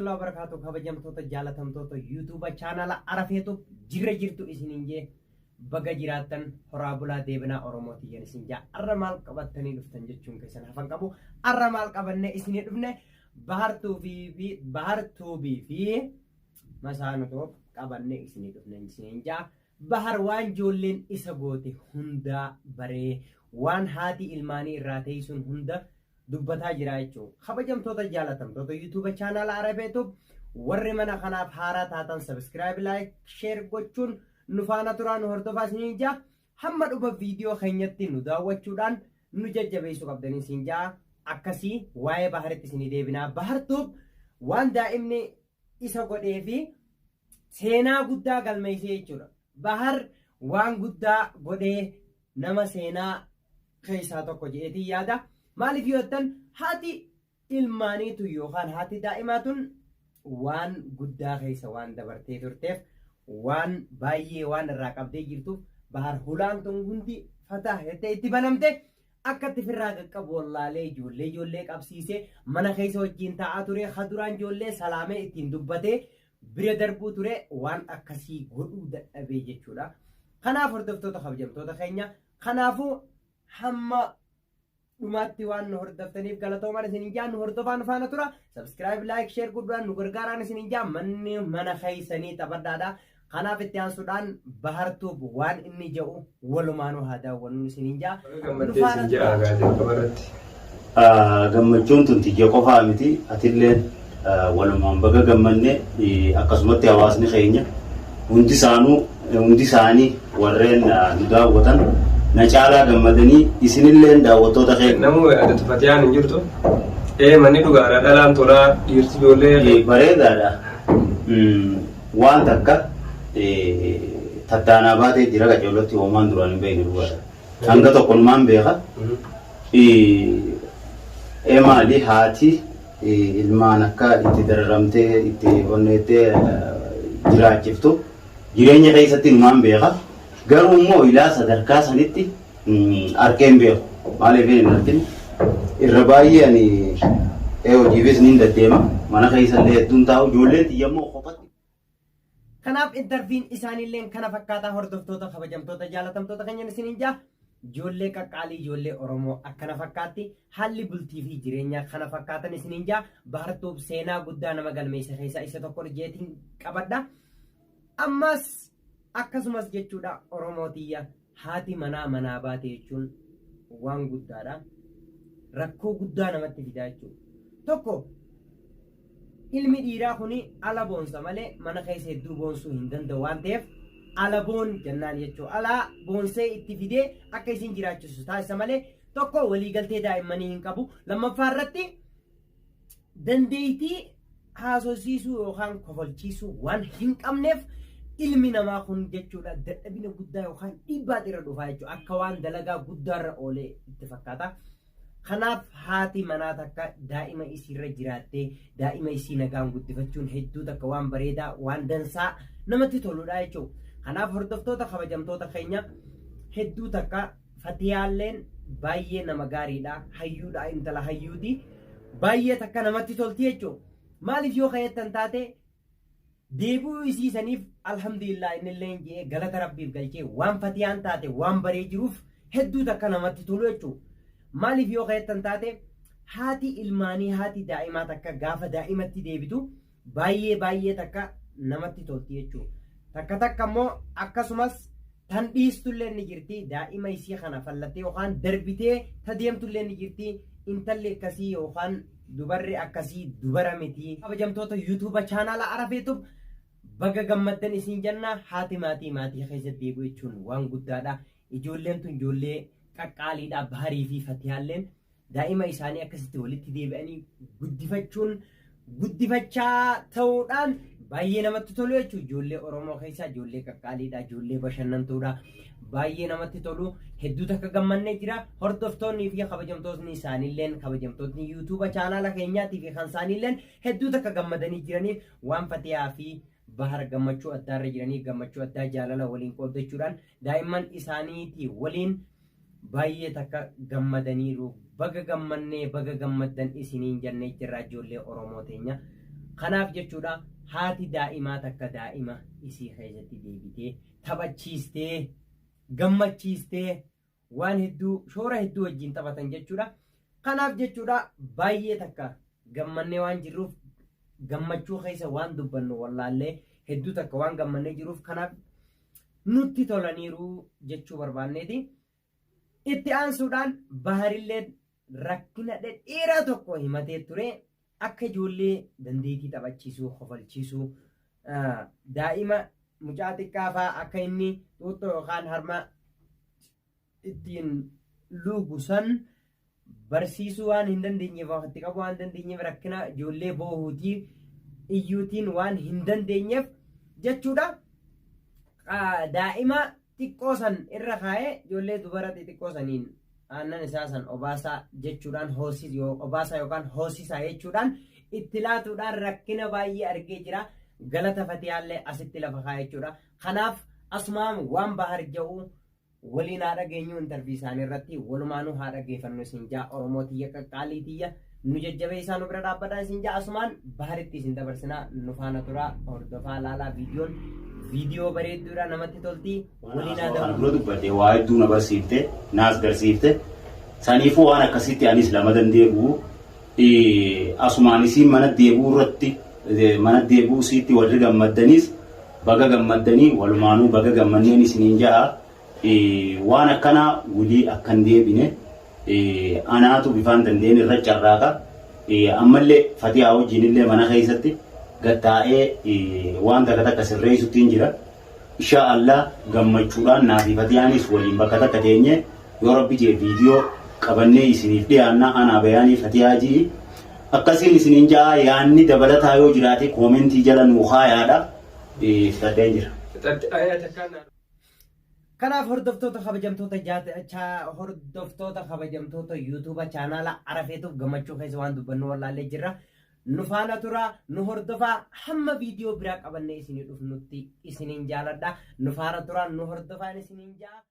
warahmatullahi wabarakatuh. Kabajamtoota jaalatamtoota YouTube channel Arafeetu jirtu isiniin baga jiraattan horaa bulaa deebinaa Oromooti jedhan isin jaa arra maal qabattanii dhuftan jechuun keessan hafan qabu arra maal qabanne isinii dhufne bahartuu fi masaanutoo qabanne isinii dhufne isin jaa bahar waan joolleen isa goote hunda baree waan haati ilmaanii irraa teessuun hunda dubbataa jira jechuun kabajamtoota jaalatamtoota YouTube channel Arafeetu warri mana kanaaf haaraa taatan subscribe like share gochuun nufaana turaan hordofaa isin jaa hamma dhufa viidiyoo keenyatti nu daawwachuudhaan nu jajjabeessu qabdanii isin jaa akkasii waa'ee baharitti isin deebinaa bahartuuf waan daa'imni isa godhee fi seenaa guddaa galmeessee jechuudha bahar waan guddaa godhee nama seenaa keessaa tokko jedheetii yaada maaliif yoottan haati ilmaaniitu yookaan haati daa'imaatun waan guddaa keessa waan dabartee turteef waan baay'ee waan irraa qabdee jirtuuf bahar hulaan tun hundi fataa jettee itti banamte akka itti firraa qaqqabu wallaalee ijoollee qabsiisee mana keessa wajjin taa'aa ture kaduraan ijoollee salaamee ittiin dubbatee bira darbuu ture waan akkasii godhuu dadhabee jechuudha. Kanaaf hordoftoota kabajamtoota keenya kanaafuu hamma dhumaatti waan nu hordoftaniif galatoomaa isin jaa nu hordofaa nufaana tura subscribe like share godhuudhaan nu gargaaraan isin jaa manni mana keessanii taphadhaadha. Kanaaf itti aansuudhaan bahartuuf waan inni jedhu walumaanuu haa daawwannu isin jaa. Gammachuun tun tiyya qofaa miti atillee walumaan baga gammanne akkasumatti hawaasni keenya hundi isaanii warreen nu daawwatan na caalaa gammadanii isinillee daawwattoota keenya. Namuu yaadatu fatiyaan hin jirtu. Manni dhugaadha dhalaan tolaa dhiirti ijoollee. Bareedaadha. Waan takka tattaanaa baatee jira qajeellotti hoomaan duraan hin beekne dhugaadha. Hanga tokkummaan beeka. Maali haati ilmaan akka itti dararamtee itti onneettee jiraachiftu jireenya keessatti ilmaan beeka. Garuu immoo ilaa sadarkaa sanitti arkeen beeku maaliif hin argin irra baay'ee ani hojiifis ni deddeema mana keessallee hedduun taa'u ijoolleen xiyyamoo qophatti. Kanaaf interviin isaaniillee kana fakkaataa hordoftoota kabajamtoota jaalatamtoota keenya isiniin jaa ijoollee qaqqaalii ijoollee Oromoo akkana fakkaatti haalli bultii fi jireenyaa kana fakkaatan isiniin jaa bahartuuf seenaa guddaa nama galmeessa keessaa isa tokko jeetiin qabadha. Ammas akkasumas jechuudha Oromootiyya haati manaa baate jechuun waan guddaadha. Rakkoo guddaa namatti fidaa jechuudha. Tokko ilmi dhiiraa kuni ala boonsa malee mana keessa hedduu boonsuu hin danda'u waan ta'eef ala boon jennaan jechuudha. Alaa boonsee itti fidee akka isin jiraachisu taasisa malee tokko waliigaltee daa'immanii hin qabu. Lammaffaa irratti dandeettii haasofsiisuu yookaan kofalchiisuu waan hin qabneef ilmi namaa kun jechuudha dadhabina guddaa yookaan dhiibbaa irra dhufaa jechuudha akka waan dalagaa guddaarra oolee itti fakkaata. Kanaaf haati manaa takka daa'ima isiirra jiraattee daa'ima isii nagaan guddifachuun hedduu takka waan bareedaa waan dansaa namatti toludha jechuudha. Kanaaf hordoftoota kabajamtoota keenya hedduu takka fatiyaalleen baay'ee nama gaariidha hayyuudha intala hayyuuti baay'ee takka namatti tolti jechuudha. Maaliif yoo ka'eettan taate deebuu isiisaniif alhamdulillah innillee jee galata rabbiif galchee waan fatiyaan taate waan baree jiruuf hedduu takka namatti tolu jechuudha. Maaliif yoo ka'eettan taate haati ilmaanii haati daa'imaa takka gaafa daa'imatti deebitu baay'ee takka namatti tolti jechuudha. Takka immoo akkasumas tan dhiistullee ni jirti daa'ima isii kana fallattee yookaan darbitee ta deemtullee ni jirti intalli akkasii yookaan dubarri akkasii dubara miti. Kabajamtoota YouTube channel Arafeetuuf baga gammaddan isin jenna haati maatii keessatti deebi'u jechuun waan guddaadha. Ijoolleen tun ijoollee qaqqaaliidha baharii fi fatiyaalleen daa'ima isaanii akkasitti walitti deebi'anii guddifachaa ta'uudhaan baay'ee namatti tolu jechuudha. Ijoollee Oromoo keessaa ijoollee qaqqaaliidha ijoollee bashannantuudha baay'ee namatti tolu hedduu takka gammannee jira. Hordoftoonni fi kabajamtoonni isaaniilleen kabajamtoonni YouTube channel keenyaatii fi kan isaaniilleen hedduu takka gammadanii jiraniif waan fatiyaa fi bahar gammachuu addaarra jiranii gammachuu addaa jaalala waliin qooddachuudhaan daa'imman isaaniitii waliin baay'ee takka gammadaniiru baga gammannee baga gammaddan isiniin jennee jirra ijoollee Oromoo teenya. Kanaaf jechuudha haati daa'imaa takka daa'ima isii keessatti deebitee taphachiistee gammachiistee waan hedduu shoora hedduu wajjin taphatan jechuudha. Kanaaf jechuudha baay'ee takka gammannee waan jirruuf gammachuu keessa waan dubbannu wallaallee hedduu takka waan gammannee jiruuf kanaaf nutti tolaniiru jechuu barbaanneeti. Itti aansuudhaan Baharillee rakkina dhedheeraa tokko himatee ture. Akka ijoollee dandeettii taphachiisuu, kofalchiisuu, daa'ima mucaa xiqqaa fa'aa akka inni xuuxxoo yookaan harma ittiin lugu san barsiisuu waan hin dandeenyeef waqtii qabu waan dandeenyeef rakkina ijoollee boohuutii iyyuutiin waan hin dandeenyeef jechuudha. Daa'ima xiqqoo san irra kaa'ee ijoollee dubara xixiqqoo saniin aannan isaa san obaasaa jechuudhaan obaasaa yookaan hoosisaa jechuudhaan itti laatuudhaan rakkina baay'ee argee jira. Galata fatiyaallee asitti lafa kaa'ee jechuudha. Kanaaf asumaan waan Bahar jedhu waliin haa dhageenyu intarvii isaanii irratti walumaanuu haa dhaggeeffannu isin jaa Oromoo tiyya qaqqaalii tiyya nu jajjabeessaa nu bira dhaabbataa isin jaa asumaan Baharitti isin dabarsinaa nu faana turaa hordofaa laalaa viidiyoo bareedduudha namatti tolti waliin haa dabarsinaa. Dura dubbadde waa hedduu na barsiifte naas garsiifte saniifuu waan akkasitti anis lama dandeebi'u asumaan isiin mana deebi'uu irratti mana deebi'uu isiitti warri gammaddanis baga gammaddanii walumaanuu baga gammanneen isiniin ja'a. Waan akkanaa wulii akkan deebine anaatu bifaan dandeen irra carraaqa ammallee fatiyaa wajjinillee mana keessatti gattaa'ee waan takka sirreessuutti jira. Insha Allah gammachuudhaan naafi fatiyaanis waliin bakka takka teenye yoo rabbi jee viidiyoo qabannee isiniif dhiyaanna anaa bayaanii fatiyaa jii akkasiin isiniin ja'a yaanni dabalataa yoo jiraate koomentii jala nuu haayaadha fidadheen jira. Kanaaf hordoftoota kabajamtoota yuutuuba chaanaala Arafeetuuf gammachuu keessa waan dubbannu wallaallee jirra. Nu faana turaa nu hordofaa hamma viidiyoo biraa qabannee isinii dhufnutti isiniin jaaladha. Nu faana turaa nu hordofaan isiniin jaa.